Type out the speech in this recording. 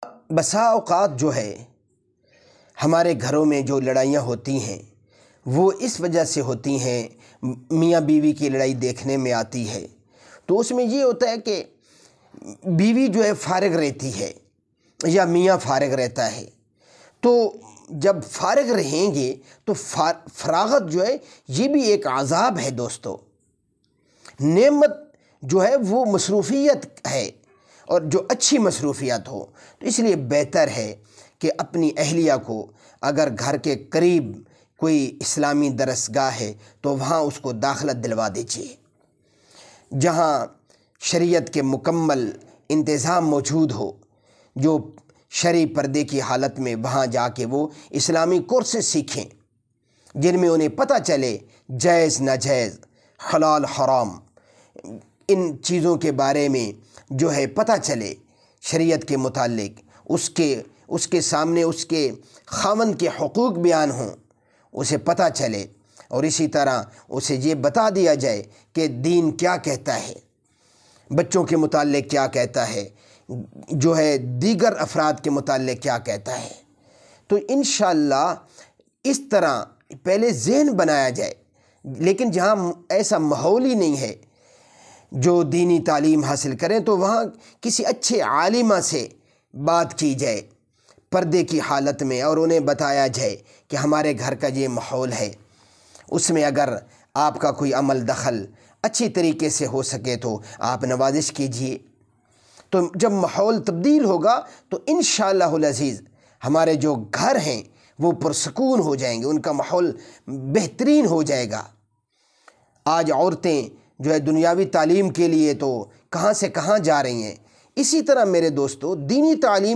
بسا اوقات جو ہے ہمارے گھروں میں جو لڑائیاں ہوتی ہیں وہ اس وجہ سے ہوتی ہیں، میاں بیوی کی لڑائی دیکھنے میں آتی ہے تو اس میں یہ ہوتا ہے کہ بیوی جو ہے فارغ رہتی ہے یا میاں فارغ رہتا ہے، تو جب فارغ رہیں گے تو فراغت جو ہے یہ بھی ایک عذاب ہے دوستو۔ نعمت جو ہے وہ مصروفیت ہے، اور جو اچھی مصروفیات ہو، تو اس لیے بہتر ہے کہ اپنی اہلیہ کو اگر گھر کے قریب کوئی اسلامی درسگاہ ہے تو وہاں اس کو داخلہ دلوا دیجیے، جہاں شریعت کے مکمل انتظام موجود ہو، جو شرعی پردے کی حالت میں وہاں جا کے وہ اسلامی کورسز سیکھیں، جن میں انہیں پتہ چلے جائز ناجائز، حلال حرام، ان چیزوں کے بارے میں جو ہے پتہ چلے شریعت کے متعلق، اس کے سامنے اس کے خاوند کے حقوق بیان ہوں، اسے پتہ چلے، اور اسی طرح اسے یہ بتا دیا جائے کہ دین کیا کہتا ہے، بچوں کے متعلق کیا کہتا ہے، جو ہے دیگر افراد کے متعلق کیا کہتا ہے۔ تو انشاءاللہ اس طرح پہلے ذہن بنایا جائے، لیکن جہاں ایسا ماحول ہی نہیں ہے جو دینی تعلیم حاصل کریں تو وہاں کسی اچھے عالمہ سے بات کی جائے پردے کی حالت میں، اور انہیں بتایا جائے کہ ہمارے گھر کا یہ ماحول ہے، اس میں اگر آپ کا کوئی عمل دخل اچھی طریقے سے ہو سکے تو آپ نوازش کیجئے۔ تو جب ماحول تبدیل ہوگا تو انشاءاللہ العزیز ہمارے جو گھر ہیں وہ پرسکون ہو جائیں گے، ان کا ماحول بہترین ہو جائے گا۔ آج عورتیں جو ہے دنیاوی تعلیم کے لیے تو کہاں سے کہاں جا رہی ہیں، اسی طرح میرے دوستو دینی تعلیم